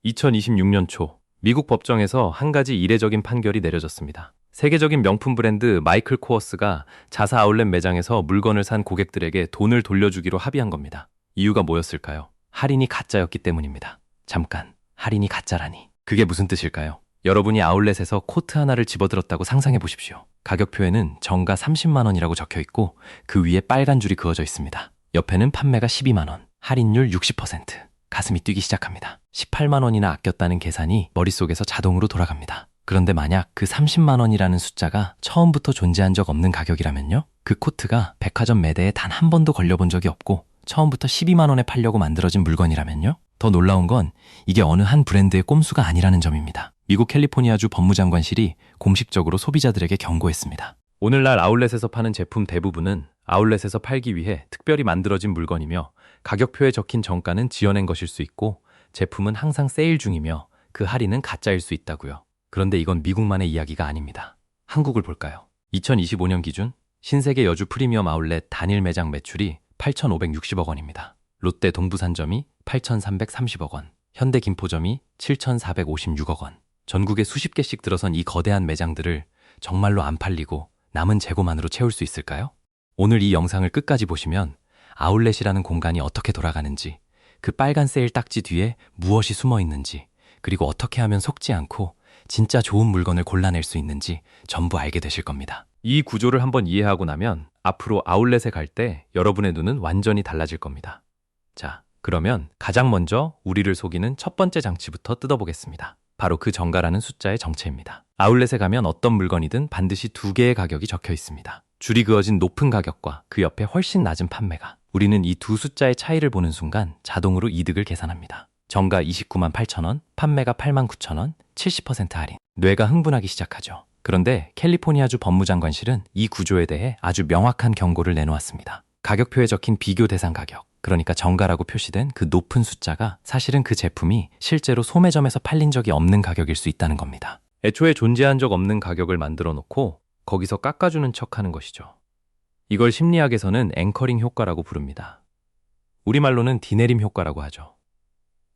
2026년 초 미국 법정에서 한 가지 이례적인 판결이 내려졌습니다. 세계적인 명품 브랜드 마이클 코어스가 자사 아울렛 매장에서 물건을 산 고객들에게 돈을 돌려주기로 합의한 겁니다. 이유가 뭐였을까요? 할인이 가짜였기 때문입니다. 잠깐, 할인이 가짜라니. 그게 무슨 뜻일까요? 여러분이 아울렛에서 코트 하나를 집어들었다고 상상해 보십시오. 가격표에는 정가 30만 원이라고 적혀 있고 그 위에 빨간 줄이 그어져 있습니다. 옆에는 판매가 12만 원, 할인율 60%. 가슴이 뛰기 시작합니다. 18만 원이나 아꼈다는 계산이 머릿속에서 자동으로 돌아갑니다. 그런데 만약 그 30만 원이라는 숫자가 처음부터 존재한 적 없는 가격이라면요? 그 코트가 백화점 매대에 단 한 번도 걸려본 적이 없고 처음부터 12만 원에 팔려고 만들어진 물건이라면요? 더 놀라운 건 이게 어느 한 브랜드의 꼼수가 아니라는 점입니다. 미국 캘리포니아주 법무장관실이 공식적으로 소비자들에게 경고했습니다. 오늘날 아울렛에서 파는 제품 대부분은 아울렛에서 팔기 위해 특별히 만들어진 물건이며 가격표에 적힌 정가는 지어낸 것일 수 있고 제품은 항상 세일 중이며 그 할인은 가짜일 수 있다고요. 그런데 이건 미국만의 이야기가 아닙니다. 한국을 볼까요? 2025년 기준 신세계 여주 프리미엄 아울렛 단일 매장 매출이 8,560억 원입니다. 롯데 동부산점이 8,330억 원, 현대 김포점이 7,456억 원. 전국에 수십 개씩 들어선 이 거대한 매장들을 정말로 안 팔리고 남은 재고만으로 채울 수 있을까요? 오늘 이 영상을 끝까지 보시면 아울렛이라는 공간이 어떻게 돌아가는지, 그 빨간 세일 딱지 뒤에 무엇이 숨어 있는지, 그리고 어떻게 하면 속지 않고 진짜 좋은 물건을 골라낼 수 있는지 전부 알게 되실 겁니다. 이 구조를 한번 이해하고 나면 앞으로 아울렛에 갈 때 여러분의 눈은 완전히 달라질 겁니다. 자, 그러면 가장 먼저 우리를 속이는 첫 번째 장치부터 뜯어보겠습니다. 바로 그 정가라는 숫자의 정체입니다. 아울렛에 가면 어떤 물건이든 반드시 두 개의 가격이 적혀 있습니다. 줄이 그어진 높은 가격과 그 옆에 훨씬 낮은 판매가. 우리는 이 두 숫자의 차이를 보는 순간 자동으로 이득을 계산합니다. 정가 29만 8천 원, 판매가 8만 9천 원, 70% 할인. 뇌가 흥분하기 시작하죠. 그런데 캘리포니아주 법무장관실은 이 구조에 대해 아주 명확한 경고를 내놓았습니다. 가격표에 적힌 비교 대상 가격, 그러니까 정가라고 표시된 그 높은 숫자가 사실은 그 제품이 실제로 소매점에서 팔린 적이 없는 가격일 수 있다는 겁니다. 애초에 존재한 적 없는 가격을 만들어 놓고 거기서 깎아주는 척하는 것이죠. 이걸 심리학에서는 앵커링 효과라고 부릅니다. 우리말로는 디내림 효과라고 하죠.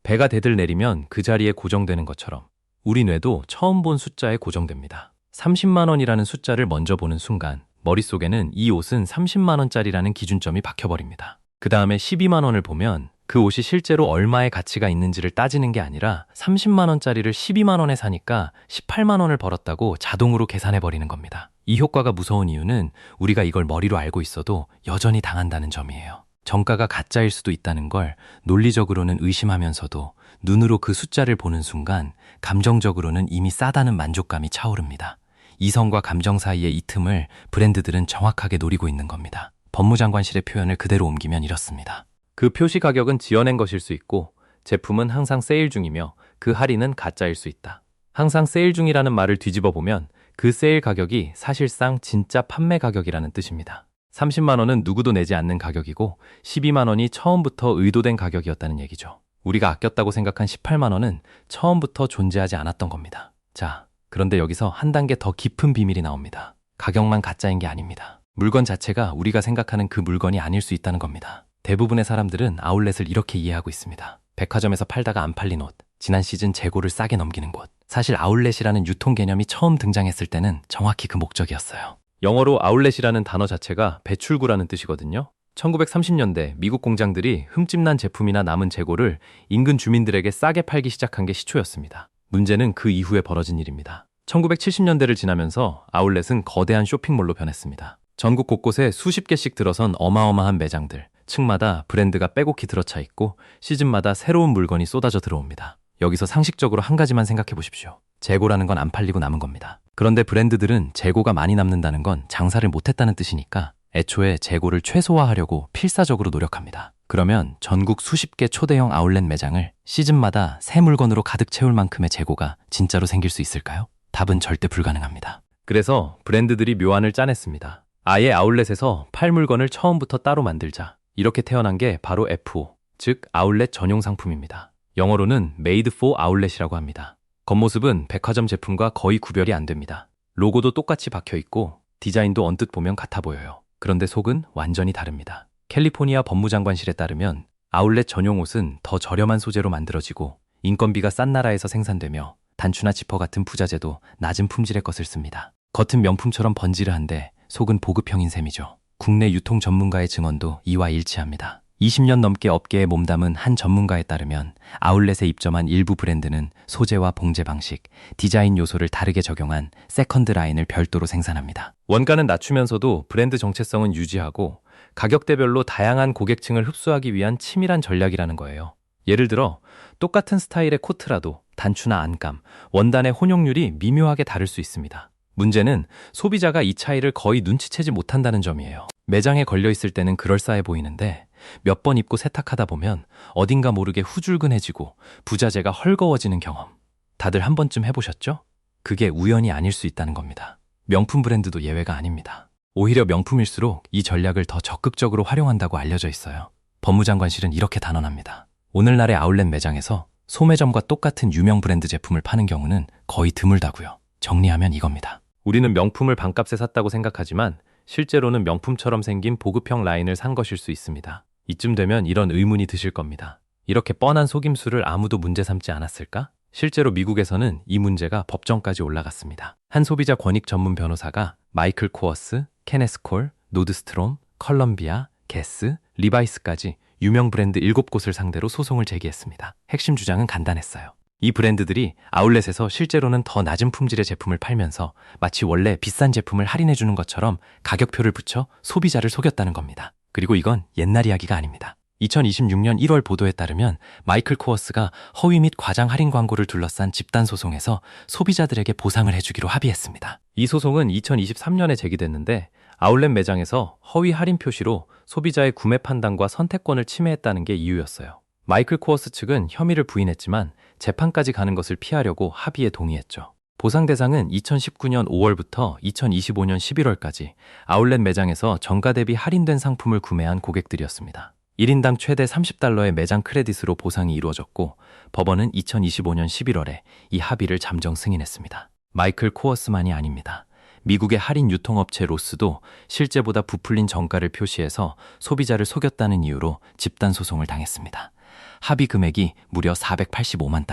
배가 대들 내리면 그 자리에 고정되는 것처럼 우리 뇌도 처음 본 숫자에 고정됩니다. 30만 원이라는 숫자를 먼저 보는 순간 머릿속에는 이 옷은 30만 원짜리라는 기준점이 박혀버립니다. 그 다음에 12만 원을 보면 그 옷이 실제로 얼마의 가치가 있는지를 따지는 게 아니라 30만 원짜리를 12만 원에 사니까 18만 원을 벌었다고 자동으로 계산해버리는 겁니다. 이 효과가 무서운 이유는 우리가 이걸 머리로 알고 있어도 여전히 당한다는 점이에요. 정가가 가짜일 수도 있다는 걸 논리적으로는 의심하면서도 눈으로 그 숫자를 보는 순간 감정적으로는 이미 싸다는 만족감이 차오릅니다. 이성과 감정 사이의 이 틈을 브랜드들은 정확하게 노리고 있는 겁니다. 법무장관실의 표현을 그대로 옮기면 이렇습니다. 그 표시 가격은 지어낸 것일 수 있고 제품은 항상 세일 중이며 그 할인은 가짜일 수 있다. 항상 세일 중이라는 말을 뒤집어 보면 그 세일 가격이 사실상 진짜 판매 가격이라는 뜻입니다. 30만 원은 누구도 내지 않는 가격이고 12만 원이 처음부터 의도된 가격이었다는 얘기죠. 우리가 아꼈다고 생각한 18만 원은 처음부터 존재하지 않았던 겁니다. 자, 그런데 여기서 한 단계 더 깊은 비밀이 나옵니다. 가격만 가짜인 게 아닙니다. 물건 자체가 우리가 생각하는 그 물건이 아닐 수 있다는 겁니다. 대부분의 사람들은 아울렛을 이렇게 이해하고 있습니다. 백화점에서 팔다가 안 팔린 옷, 지난 시즌 재고를 싸게 넘기는 곳. 사실 아울렛이라는 유통 개념이 처음 등장했을 때는 정확히 그 목적이었어요. 영어로 아울렛이라는 단어 자체가 배출구라는 뜻이거든요. 1930년대 미국 공장들이 흠집난 제품이나 남은 재고를 인근 주민들에게 싸게 팔기 시작한 게 시초였습니다. 문제는 그 이후에 벌어진 일입니다. 1970년대를 지나면서 아울렛은 거대한 쇼핑몰로 변했습니다. 전국 곳곳에 수십 개씩 들어선 어마어마한 매장들, 층마다 브랜드가 빼곡히 들어차 있고 시즌마다 새로운 물건이 쏟아져 들어옵니다. 여기서 상식적으로 한 가지만 생각해 보십시오. 재고라는 건 안 팔리고 남은 겁니다. 그런데 브랜드들은 재고가 많이 남는다는 건 장사를 못했다는 뜻이니까 애초에 재고를 최소화하려고 필사적으로 노력합니다. 그러면 전국 수십 개 초대형 아울렛 매장을 시즌마다 새 물건으로 가득 채울 만큼의 재고가 진짜로 생길 수 있을까요? 답은 절대 불가능합니다. 그래서 브랜드들이 묘안을 짜냈습니다. 아예 아울렛에서 팔 물건을 처음부터 따로 만들자. 이렇게 태어난 게 바로 FO, 즉 아울렛 전용 상품입니다. 영어로는 Made for Outlet이라고 합니다. 겉모습은 백화점 제품과 거의 구별이 안 됩니다. 로고도 똑같이 박혀 있고 디자인도 언뜻 보면 같아 보여요. 그런데 속은 완전히 다릅니다. 캘리포니아 법무장관실에 따르면 아울렛 전용 옷은 더 저렴한 소재로 만들어지고 인건비가 싼 나라에서 생산되며 단추나 지퍼 같은 부자재도 낮은 품질의 것을 씁니다. 겉은 명품처럼 번지르한데 속은 보급형인 셈이죠. 국내 유통 전문가의 증언도 이와 일치합니다. 20년 넘게 업계에 몸담은 한 전문가에 따르면 아울렛에 입점한 일부 브랜드는 소재와 봉제 방식, 디자인 요소를 다르게 적용한 세컨드 라인을 별도로 생산합니다. 원가는 낮추면서도 브랜드 정체성은 유지하고 가격대별로 다양한 고객층을 흡수하기 위한 치밀한 전략이라는 거예요. 예를 들어 똑같은 스타일의 코트라도 단추나 안감, 원단의 혼용률이 미묘하게 다를 수 있습니다. 문제는 소비자가 이 차이를 거의 눈치채지 못한다는 점이에요. 매장에 걸려있을 때는 그럴싸해 보이는데 몇 번 입고 세탁하다 보면 어딘가 모르게 후줄근해지고 부자재가 헐거워지는 경험. 다들 한 번쯤 해보셨죠? 그게 우연이 아닐 수 있다는 겁니다. 명품 브랜드도 예외가 아닙니다. 오히려 명품일수록 이 전략을 더 적극적으로 활용한다고 알려져 있어요. 법무장관실은 이렇게 단언합니다. 오늘날의 아울렛 매장에서 소매점과 똑같은 유명 브랜드 제품을 파는 경우는 거의 드물다고요. 정리하면 이겁니다. 우리는 명품을 반값에 샀다고 생각하지만 실제로는 명품처럼 생긴 보급형 라인을 산 것일 수 있습니다. 이쯤 되면 이런 의문이 드실 겁니다. 이렇게 뻔한 속임수를 아무도 문제 삼지 않았을까? 실제로 미국에서는 이 문제가 법정까지 올라갔습니다. 한 소비자 권익 전문 변호사가 마이클 코어스, 케네스 콜, 노드스트롬, 컬럼비아, 게스, 리바이스까지 유명 브랜드 7곳을 상대로 소송을 제기했습니다. 핵심 주장은 간단했어요. 이 브랜드들이 아울렛에서 실제로는 더 낮은 품질의 제품을 팔면서 마치 원래 비싼 제품을 할인해주는 것처럼 가격표를 붙여 소비자를 속였다는 겁니다. 그리고 이건 옛날 이야기가 아닙니다. 2026년 1월 보도에 따르면 마이클 코어스가 허위 및 과장 할인 광고를 둘러싼 집단 소송에서 소비자들에게 보상을 해주기로 합의했습니다. 이 소송은 2023년에 제기됐는데 아울렛 매장에서 허위 할인 표시로 소비자의 구매 판단과 선택권을 침해했다는 게 이유였어요. 마이클 코어스 측은 혐의를 부인했지만 재판까지 가는 것을 피하려고 합의에 동의했죠. 보상 대상은 2019년 5월부터 2025년 11월까지 아울렛 매장에서 정가 대비 할인된 상품을 구매한 고객들이었습니다. 1인당 최대 $30의 매장 크레딧으로 보상이 이루어졌고 법원은 2025년 11월에 이 합의를 잠정 승인했습니다. 마이클 코어스만이 아닙니다. 미국의 할인 유통업체 로스도 실제보다 부풀린 정가를 표시해서 소비자를 속였다는 이유로 집단 소송을 당했습니다. 합의 금액이 무려 $485만,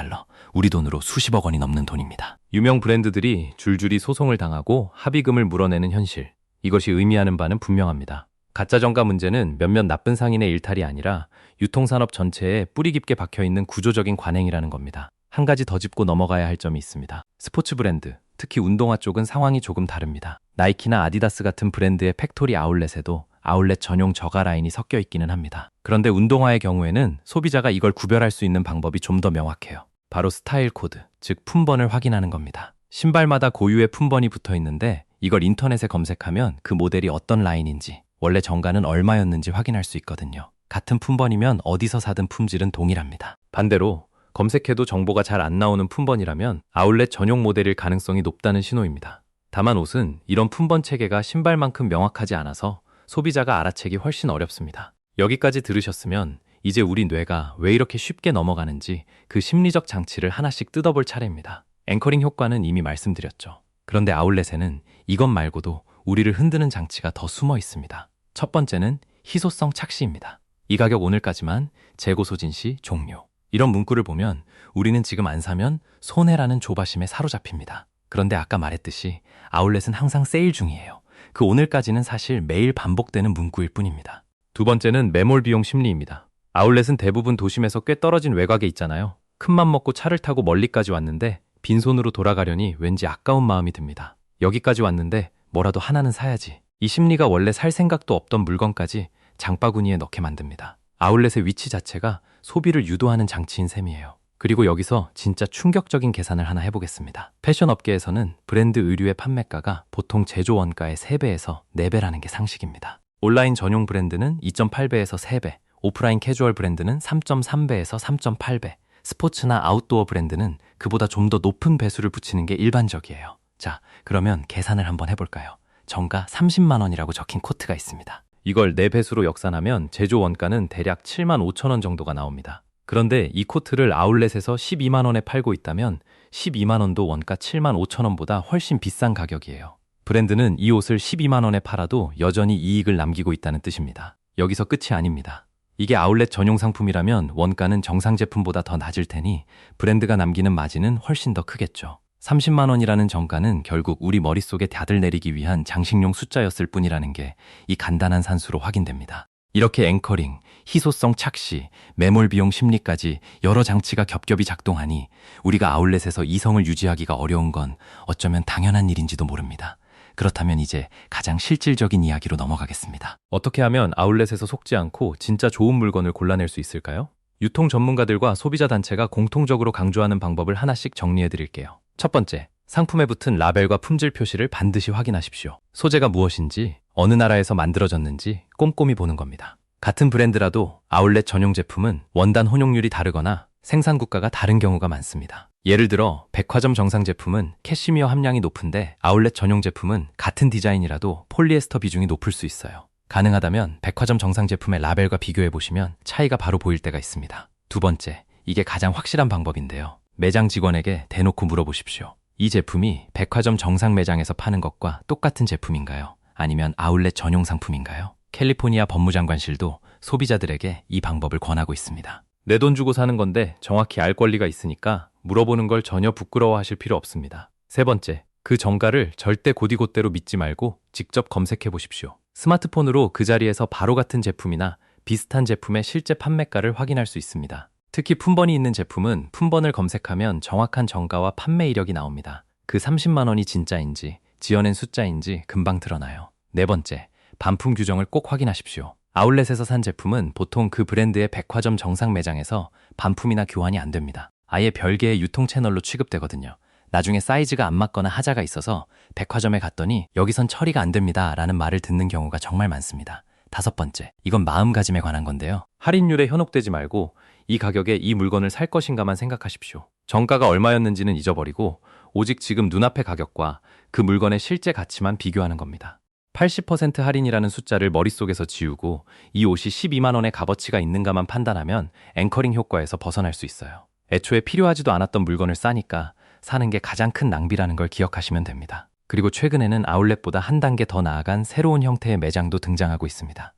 우리 돈으로 수십억 원이 넘는 돈입니다. 유명 브랜드들이 줄줄이 소송을 당하고 합의금을 물어내는 현실. 이것이 의미하는 바는 분명합니다. 가짜 정가 문제는 몇몇 나쁜 상인의 일탈이 아니라 유통산업 전체에 뿌리 깊게 박혀있는 구조적인 관행이라는 겁니다. 한 가지 더 짚고 넘어가야 할 점이 있습니다. 스포츠 브랜드, 특히 운동화 쪽은 상황이 조금 다릅니다. 나이키나 아디다스 같은 브랜드의 팩토리 아울렛에도 아울렛 전용 저가 라인이 섞여 있기는 합니다. 그런데 운동화의 경우에는 소비자가 이걸 구별할 수 있는 방법이 좀 더 명확해요. 바로 스타일 코드, 즉 품번을 확인하는 겁니다. 신발마다 고유의 품번이 붙어 있는데 이걸 인터넷에 검색하면 그 모델이 어떤 라인인지, 원래 정가는 얼마였는지 확인할 수 있거든요. 같은 품번이면 어디서 사든 품질은 동일합니다. 반대로 검색해도 정보가 잘 안 나오는 품번이라면 아울렛 전용 모델일 가능성이 높다는 신호입니다. 다만 옷은 이런 품번 체계가 신발만큼 명확하지 않아서 소비자가 알아채기 훨씬 어렵습니다. 여기까지 들으셨으면 이제 우리 뇌가 왜 이렇게 쉽게 넘어가는지 그 심리적 장치를 하나씩 뜯어볼 차례입니다. 앵커링 효과는 이미 말씀드렸죠. 그런데 아울렛에는 이것 말고도 우리를 흔드는 장치가 더 숨어 있습니다. 첫 번째는 희소성 착시입니다. 이 가격 오늘까지만, 재고 소진 시 종료. 이런 문구를 보면 우리는 지금 안 사면 손해라는 조바심에 사로잡힙니다. 그런데 아까 말했듯이 아울렛은 항상 세일 중이에요. 그 오늘까지는 사실 매일 반복되는 문구일 뿐입니다. 두 번째는 매몰 비용 심리입니다. 아울렛은 대부분 도심에서 꽤 떨어진 외곽에 있잖아요. 큰맘 먹고 차를 타고 멀리까지 왔는데 빈손으로 돌아가려니 왠지 아까운 마음이 듭니다. 여기까지 왔는데 뭐라도 하나는 사야지. 이 심리가 원래 살 생각도 없던 물건까지 장바구니에 넣게 만듭니다. 아울렛의 위치 자체가 소비를 유도하는 장치인 셈이에요. 그리고 여기서 진짜 충격적인 계산을 하나 해보겠습니다. 패션 업계에서는 브랜드 의류의 판매가가 보통 제조 원가의 3배에서 4배라는 게 상식입니다. 온라인 전용 브랜드는 2.8배에서 3배, 오프라인 캐주얼 브랜드는 3.3배에서 3.8배, 스포츠나 아웃도어 브랜드는 그보다 좀 더 높은 배수를 붙이는 게 일반적이에요. 자, 그러면 계산을 한번 해볼까요? 정가 30만 원이라고 적힌 코트가 있습니다. 이걸 4배수로 역산하면 제조 원가는 대략 7만 5천 원 정도가 나옵니다. 그런데 이 코트를 아울렛에서 12만 원에 팔고 있다면 12만 원도 원가 7만 5천 원보다 훨씬 비싼 가격이에요. 브랜드는 이 옷을 12만 원에 팔아도 여전히 이익을 남기고 있다는 뜻입니다. 여기서 끝이 아닙니다. 이게 아울렛 전용 상품이라면 원가는 정상 제품보다 더 낮을 테니 브랜드가 남기는 마진은 훨씬 더 크겠죠. 30만 원이라는 정가는 결국 우리 머릿속에 다들 내리기 위한 장식용 숫자였을 뿐이라는 게 이 간단한 산수로 확인됩니다. 이렇게 앵커링, 희소성 착시, 매몰 비용 심리까지 여러 장치가 겹겹이 작동하니 우리가 아울렛에서 이성을 유지하기가 어려운 건 어쩌면 당연한 일인지도 모릅니다. 그렇다면 이제 가장 실질적인 이야기로 넘어가겠습니다. 어떻게 하면 아울렛에서 속지 않고 진짜 좋은 물건을 골라낼 수 있을까요? 유통 전문가들과 소비자 단체가 공통적으로 강조하는 방법을 하나씩 정리해 드릴게요. 첫 번째, 상품에 붙은 라벨과 품질 표시를 반드시 확인하십시오. 소재가 무엇인지, 어느 나라에서 만들어졌는지 꼼꼼히 보는 겁니다. 같은 브랜드라도 아울렛 전용 제품은 원단 혼용률이 다르거나 생산 국가가 다른 경우가 많습니다. 예를 들어 백화점 정상 제품은 캐시미어 함량이 높은데 아울렛 전용 제품은 같은 디자인이라도 폴리에스터 비중이 높을 수 있어요. 가능하다면 백화점 정상 제품의 라벨과 비교해 보시면 차이가 바로 보일 때가 있습니다. 두 번째, 이게 가장 확실한 방법인데요. 매장 직원에게 대놓고 물어보십시오. 이 제품이 백화점 정상 매장에서 파는 것과 똑같은 제품인가요? 아니면 아울렛 전용 상품인가요? 캘리포니아 법무장관실도 소비자들에게 이 방법을 권하고 있습니다. 내 돈 주고 사는 건데 정확히 알 권리가 있으니까 물어보는 걸 전혀 부끄러워하실 필요 없습니다. 세 번째, 그 정가를 절대 곧이곧대로 믿지 말고 직접 검색해 보십시오. 스마트폰으로 그 자리에서 바로 같은 제품이나 비슷한 제품의 실제 판매가를 확인할 수 있습니다. 특히 품번이 있는 제품은 품번을 검색하면 정확한 정가와 판매 이력이 나옵니다. 그 30만 원이 진짜인지 지어낸 숫자인지 금방 드러나요. 네 번째, 반품 규정을 꼭 확인하십시오. 아울렛에서 산 제품은 보통 그 브랜드의 백화점 정상 매장에서 반품이나 교환이 안 됩니다. 아예 별개의 유통 채널로 취급되거든요. 나중에 사이즈가 안 맞거나 하자가 있어서 백화점에 갔더니 여기선 처리가 안 됩니다 라는 말을 듣는 경우가 정말 많습니다. 다섯 번째, 이건 마음가짐에 관한 건데요. 할인율에 현혹되지 말고 이 가격에 이 물건을 살 것인가만 생각하십시오. 정가가 얼마였는지는 잊어버리고 오직 지금 눈앞의 가격과 그 물건의 실제 가치만 비교하는 겁니다. 80% 할인이라는 숫자를 머릿속에서 지우고 이 옷이 12만 원의 값어치가 있는가만 판단하면 앵커링 효과에서 벗어날 수 있어요. 애초에 필요하지도 않았던 물건을 싸니까 사는 게 가장 큰 낭비라는 걸 기억하시면 됩니다. 그리고 최근에는 아울렛보다 한 단계 더 나아간 새로운 형태의 매장도 등장하고 있습니다.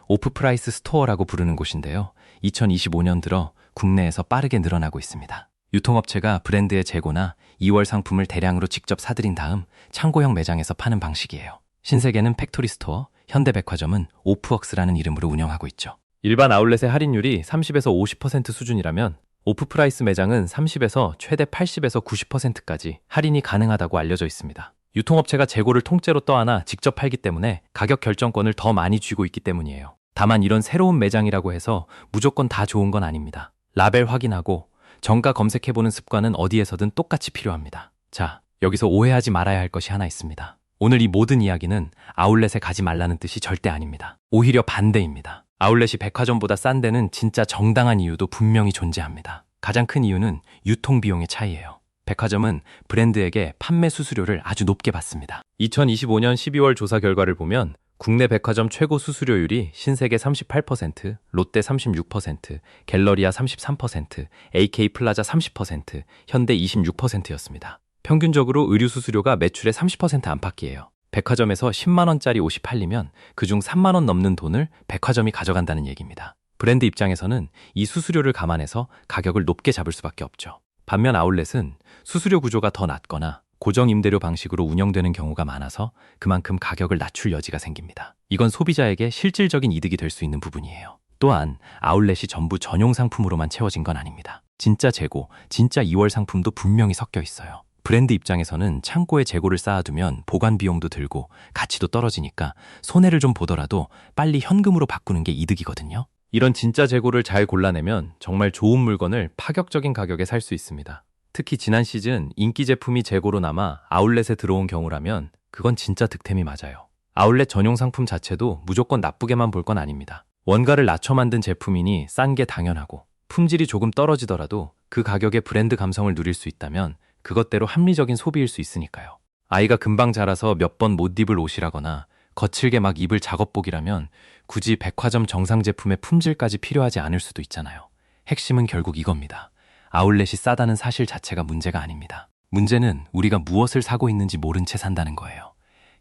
오프프라이스 스토어라고 부르는 곳인데요. 2025년 들어 국내에서 빠르게 늘어나고 있습니다. 유통업체가 브랜드의 재고나 2월 상품을 대량으로 직접 사들인 다음 창고형 매장에서 파는 방식이에요. 신세계는 팩토리 스토어, 현대백화점은 오프웍스라는 이름으로 운영하고 있죠. 일반 아울렛의 할인율이 30에서 50% 수준이라면 오프프라이스 매장은 30에서 최대 80에서 90%까지 할인이 가능하다고 알려져 있습니다. 유통업체가 재고를 통째로 떠안아 직접 팔기 때문에 가격 결정권을 더 많이 쥐고 있기 때문이에요. 다만 이런 새로운 매장이라고 해서 무조건 다 좋은 건 아닙니다. 라벨 확인하고 정가 검색해보는 습관은 어디에서든 똑같이 필요합니다. 자, 여기서 오해하지 말아야 할 것이 하나 있습니다. 오늘 이 모든 이야기는 아울렛에 가지 말라는 뜻이 절대 아닙니다. 오히려 반대입니다. 아울렛이 백화점보다 싼 데는 진짜 정당한 이유도 분명히 존재합니다. 가장 큰 이유는 유통비용의 차이예요. 백화점은 브랜드에게 판매 수수료를 아주 높게 받습니다. 2025년 12월 조사 결과를 보면 국내 백화점 최고 수수료율이 신세계 38%, 롯데 36%, 갤러리아 33%, AK 플라자 30%, 현대 26%였습니다. 평균적으로 의류 수수료가 매출의 30% 안팎이에요. 백화점에서 10만 원짜리 옷이 팔리면 그중 3만 원 넘는 돈을 백화점이 가져간다는 얘기입니다. 브랜드 입장에서는 이 수수료를 감안해서 가격을 높게 잡을 수밖에 없죠. 반면 아울렛은 수수료 구조가 더 낮거나 고정 임대료 방식으로 운영되는 경우가 많아서 그만큼 가격을 낮출 여지가 생깁니다. 이건 소비자에게 실질적인 이득이 될 수 있는 부분이에요. 또한 아울렛이 전부 전용 상품으로만 채워진 건 아닙니다. 진짜 재고, 진짜 2월 상품도 분명히 섞여 있어요. 브랜드 입장에서는 창고에 재고를 쌓아두면 보관 비용도 들고 가치도 떨어지니까 손해를 좀 보더라도 빨리 현금으로 바꾸는 게 이득이거든요. 이런 진짜 재고를 잘 골라내면 정말 좋은 물건을 파격적인 가격에 살 수 있습니다. 특히 지난 시즌 인기 제품이 재고로 남아 아울렛에 들어온 경우라면 그건 진짜 득템이 맞아요. 아울렛 전용 상품 자체도 무조건 나쁘게만 볼 건 아닙니다. 원가를 낮춰 만든 제품이니 싼 게 당연하고 품질이 조금 떨어지더라도 그 가격에 브랜드 감성을 누릴 수 있다면 그것대로 합리적인 소비일 수 있으니까요. 아이가 금방 자라서 몇 번 못 입을 옷이라거나 거칠게 막 입을 작업복이라면 굳이 백화점 정상 제품의 품질까지 필요하지 않을 수도 있잖아요. 핵심은 결국 이겁니다. 아울렛이 싸다는 사실 자체가 문제가 아닙니다. 문제는 우리가 무엇을 사고 있는지 모른 채 산다는 거예요.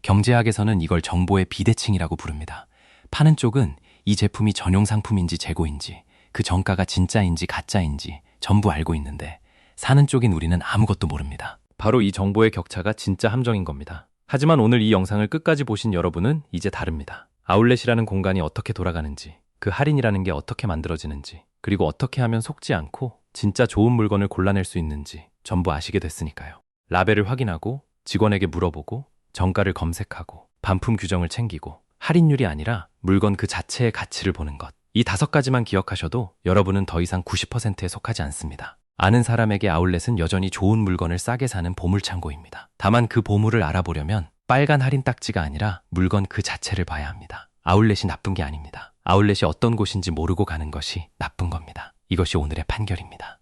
경제학에서는 이걸 정보의 비대칭이라고 부릅니다. 파는 쪽은 이 제품이 전용 상품인지 재고인지, 그 정가가 진짜인지 가짜인지 전부 알고 있는데 사는 쪽인 우리는 아무것도 모릅니다. 바로 이 정보의 격차가 진짜 함정인 겁니다. 하지만 오늘 이 영상을 끝까지 보신 여러분은 이제 다릅니다. 아울렛이라는 공간이 어떻게 돌아가는지, 그 할인이라는 게 어떻게 만들어지는지, 그리고 어떻게 하면 속지 않고 진짜 좋은 물건을 골라낼 수 있는지 전부 아시게 됐으니까요. 라벨을 확인하고, 직원에게 물어보고, 정가를 검색하고, 반품 규정을 챙기고, 할인율이 아니라 물건 그 자체의 가치를 보는 것. 이 5가지만 기억하셔도 여러분은 더 이상 90%에 속하지 않습니다. 아는 사람에게 아울렛은 여전히 좋은 물건을 싸게 사는 보물창고입니다. 다만 그 보물을 알아보려면 빨간 할인 딱지가 아니라 물건 그 자체를 봐야 합니다. 아울렛이 나쁜 게 아닙니다. 아울렛이 어떤 곳인지 모르고 가는 것이 나쁜 겁니다. 이것이 오늘의 판결입니다.